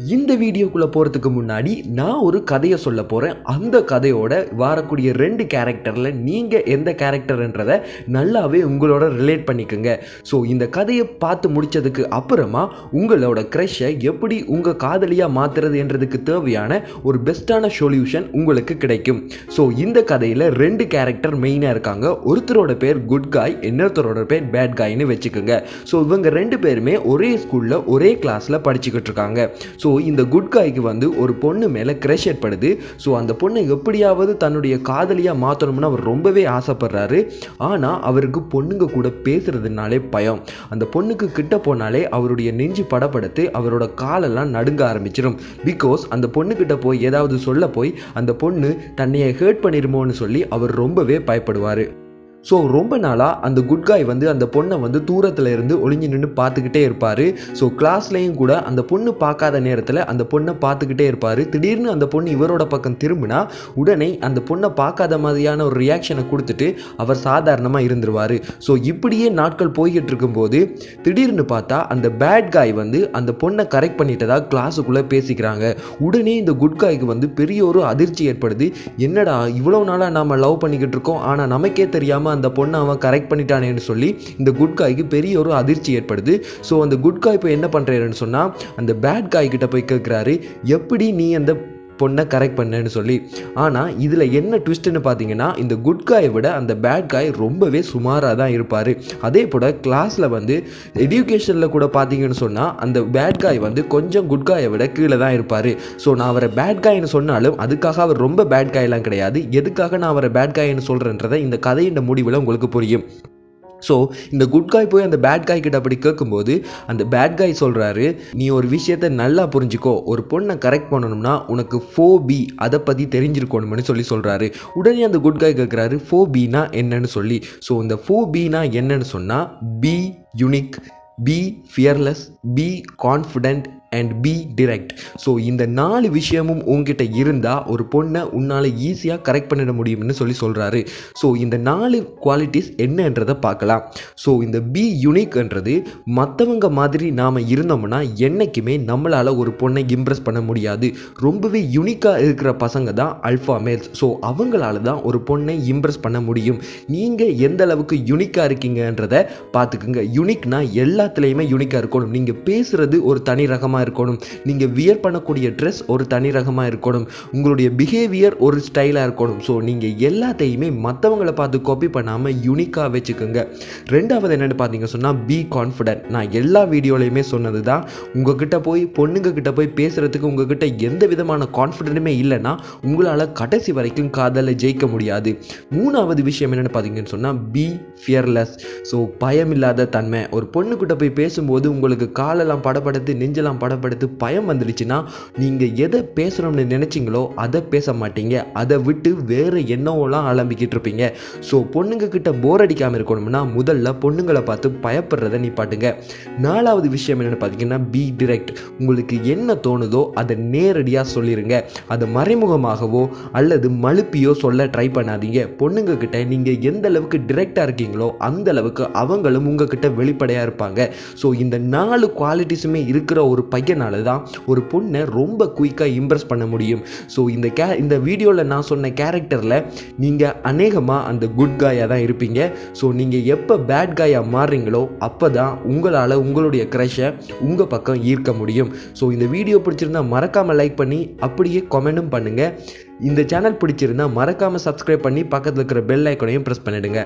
இந்த வீடியோக்குள்ளே போகிறதுக்கு முன்னாடி நான் ஒரு கதையை சொல்ல போகிறேன். அந்த கதையோட வரக்கூடிய 2 கேரக்டரில் நீங்கள் எந்த கேரக்டர்ன்றதை நல்லாவே உங்களோட ரிலேட் பண்ணிக்கோங்க. ஸோ இந்த கதையை பார்த்து முடித்ததுக்கு அப்புறமா உங்களோட க்ரஷை எப்படி உங்கள் காதலியாக மாற்றுறது என்றதுக்கு தேவையான ஒரு பெஸ்ட்டான சொல்யூஷன் உங்களுக்கு கிடைக்கும். ஸோ இந்த கதையில் 2 கேரக்டர் மெயினாக இருக்காங்க. ஒருத்தரோட பேர் குட் காய், இன்னொருத்தரோட பேர் பேட் காய்னு வச்சுக்கோங்க. ஸோ இவங்க 2 பேருமே ஒரே ஸ்கூலில் ஒரே கிளாஸில் படிச்சுக்கிட்டு இருக்காங்க. ஸோ இந்த குட் காய்க்கு வந்து ஒரு பொண்ணு மேலே க்ரஷ் ஏற்படுது. ஸோ அந்த பொண்ணை எப்படியாவது தன்னுடைய காதலியாக மாற்றணும்னு அவர் ரொம்பவே ஆசைப்படுறாரு. ஆனால் அவருக்கு பொண்ணுங்க கூட பேசுறதுனாலே பயம். அந்த பொண்ணுக்கு கிட்ட போனாலே அவருடைய நெஞ்சு படப்படுத்து அவரோட காலெல்லாம் நடுங்க ஆரம்பிச்சிடும். பிகாஸ் அந்த பொண்ணுக்கிட்ட போய் ஏதாவது சொல்ல போய் அந்த பொண்ணு தன்னையை ஹேர்ட் பண்ணிருமோன்னு சொல்லி அவர் ரொம்பவே பயப்படுவார். ஸோ ரொம்ப நாளாக அந்த குட் காய் வந்து அந்த பொண்ணை வந்து தூரத்தில் இருந்து ஒளிஞ்சு நின்று பார்த்துக்கிட்டே இருப்பார். ஸோ கிளாஸ்லேயும் கூட அந்த பொண்ணு பார்க்காத நேரத்தில் அந்த பொண்ணை பார்த்துக்கிட்டே இருப்பார். திடீர்னு அந்த பொண்ணு இவரோட பக்கம் திரும்பினா உடனே அந்த பொண்ணை பார்க்காத மாதிரியான ஒரு ரியாக்ஷனை கொடுத்துட்டு அவர் சாதாரணமாக இருந்துருவார். ஸோ இப்படியே நாட்கள் போய்கிட்டு இருக்கும்போது திடீர்னு பார்த்தா அந்த பேட் காய் வந்து அந்த பொண்ணை கரெக்ட் பண்ணிட்டதா கிளாஸுக்குள்ளே பேசிக்கிறாங்க. உடனே இந்த குட் காய்க்கு வந்து பெரிய ஒரு அதிர்ச்சி ஏற்படுது. என்னடா இவ்வளோ நாளாக நாம் லவ் பண்ணிக்கிட்டு இருக்கோம், ஆனால் நமக்கே தெரியாமல் அந்த பொண்ணை அவன் கரெக்ட் பண்ணிட்டானேன்னு சொல்லி இந்த குட் காய்க்கு பெரிய ஒரு அதிர்ச்சி ஏற்படுது. ஸோ அந்த குட் காய் இப்போ என்ன பண்ணுறாருன்னு சொன்னால் அந்த பேட் காய் கிட்ட போய் கேட்குறாரு, எப்படி நீ அந்த பொண்ணை கரெக்ட் பண்ணேன்னு சொல்லி. ஆனால் இதில் என்ன ட்விஸ்ட்டுன்னு பார்த்தீங்கன்னா இந்த குட் காயை விட அந்த பேட் காய் ரொம்பவே சுமாராக தான் இருப்பார். அதே போல் கிளாஸில் வந்து எஜுகேஷனில் கூட பார்த்தீங்கன்னு சொன்னால் அந்த பேட் காய் வந்து கொஞ்சம் குட் காயை விட கீழே தான் இருப்பார். ஸோ நான் அவரை பேட் காய்னு சொன்னாலும் அதுக்காக அவர் ரொம்ப பேட் காயெல்லாம் கிடையாது. எதுக்காக நான் அவரை பேட் காய்னு சொல்கிறேன்றதை இந்த கதையின் முடிவில் உங்களுக்கு புரியும். ஸோ இந்த குட் காய் போய் அந்த பேட் காய் கிட்ட அப்படி கேட்கும்போது அந்த பேட் காய் சொல்கிறாரு, நீ ஒரு விஷயத்தை நல்லா புரிஞ்சுக்கோ, ஒரு பொண்ணை கரெக்ட் பண்ணணும்னா உனக்கு 4B அதை பற்றி தெரிஞ்சிருக்கணும்னு சொல்கிறாரு. உடனே அந்த குட் காய் கேட்குறாரு 4Bனா என்னன்னு சொல்லி. ஸோ இந்த 4Bனா என்னன்னு சொன்னால் be unique, be fearless, be confident and be direct. So இந்த 4 விஷயமும் உங்ககிட்ட இருந்தால் ஒரு பொண்ணை உன்னால் ஈஸியாக கரெக்ட் பண்ணிட முடியும்னு சொல்கிறாரு. ஸோ இந்த 4 குவாலிட்டிஸ் என்னன்றதை பார்க்கலாம். ஸோ இந்த பி யூனிக்ன்றது மற்றவங்க மாதிரி நாம் இருந்தோம்னா என்றைக்குமே நம்மளால் ஒரு பொண்ணை இம்ப்ரெஸ் பண்ண முடியாது. ரொம்பவே யூனிக்காக இருக்கிற பசங்க தான் அல்ஃபா மேல்ஸ். ஸோ அவங்களால தான் ஒரு பொண்ணை இம்ப்ரெஸ் பண்ண முடியும். நீங்கள் எந்த அளவுக்கு யூனிக்காக இருக்கீங்கன்றதை பார்த்துக்குங்க. யூனிக்னா எல்லாத்துலேயுமே யூனிக்காக இருக்கணும். நீங்கள் பேசுகிறது ஒரு தனி ரகமாக இருக்கணும், நீங்கள் வியர் பண்ணக்கூடிய ட்ரெஸ் ஒரு தனி ரகமாக இருக்கணும், உங்களுடைய பிஹேவியர் ஒரு ஸ்டைலாக இருக்கணும். ஸோ நீங்கள் எல்லாத்தையுமே மற்றவங்களை பார்த்து காப்பி பண்ணாமல் யூனிக்காக வச்சுக்கோங்க. ரெண்டாவது என்னென்னு பார்த்தீங்க சொன்னால் பி கான்ஃபிடென்ட். நான் எல்லா வீடியோலையுமே சொன்னது தான், உங்ககிட்ட போய் பொண்ணுங்க கிட்ட போய் பேசுகிறதுக்கு உங்ககிட்ட எந்த விதமான கான்ஃபிடென்ட்டுமே இல்லைன்னா உங்களால் கடைசி வரைக்கும் காதலை ஜெயிக்க முடியாது. மூணாவது விஷயம் என்னென்னு பார்த்தீங்கன்னு சொன்னால் பி ஃபியர்லெஸ். ஸோ பயமில்லாத தன்மை. ஒரு பொண்ணுக்கிட்ட போய் பேசும்போது உங்களுக்கு காலெல்லாம் படப்படுத்து நெஞ்செல்லாம் படப்படுத்து பயம் வந்துடுச்சுன்னா நீங்கள் எதை பேசணும்னு நினைச்சிங்களோ அதை பேச மாட்டீங்க. அதை விட்டு வேறு என்னவெல்லாம் ஆரம்பிக்கிட்டு இருப்பீங்க. ஸோ பொண்ணுங்க கிட்ட போர் அடிக்காமல் இருக்கணும்னா முதல்ல பொண்ணுங்களை பார்த்து பயப்படுறதை நிப்பாட்டுங்க. நாலாவது விஷயம் என்னென்னு பார்த்தீங்கன்னா பி டிரெக்ட். உங்களுக்கு என்ன தோணுதோ அதை நேரடியாக சொல்லிடுங்க. அதை மறைமுகமாகவோ அல்லது மழுப்பியோ சொல்ல ட்ரை பண்ணாதீங்க. பொண்ணுங்க கிட்ட நீங்கள் எந்த அளவுக்கு டிரெக்டாக இருக்கீங்களோ அந்த அளவுக்கு அவங்களும் உங்ககிட்ட வெளிப்படையாக இருப்பாங்க. ஸோ இந்த 4 குவாலிட்டிஸுமே இருக்கிற ஒரு பையனால தான் ஒரு பொண்ணை ரொம்ப குயிக்காக இம்ப்ரெஸ் பண்ண முடியும். ஸோ இந்த வீடியோவில் நான் சொன்ன கேரக்டரில் நீங்கள் அநேகமாக அந்த குட் காயாக தான் இருப்பீங்க. ஸோ நீங்கள் எப்போ பேட் காயாக மாறுறீங்களோ அப்போ தான் உங்களால் உங்களுடைய க்ரஷை உங்கள் பக்கம் ஈர்க்க முடியும். ஸோ இந்த வீடியோ பிடிச்சிருந்தால் மறக்காமல் லைக் பண்ணி அப்படியே கமெண்ட்டும் பண்ணுங்கள். இந்த சேனல் பிடிச்சிருந்தால் மறக்காமல் சப்ஸ்கிரைப் பண்ணி பக்கத்தில் இருக்கிற பெல் ஐக்கானையும் ப்ரெஸ் பண்ணிவிடுங்க.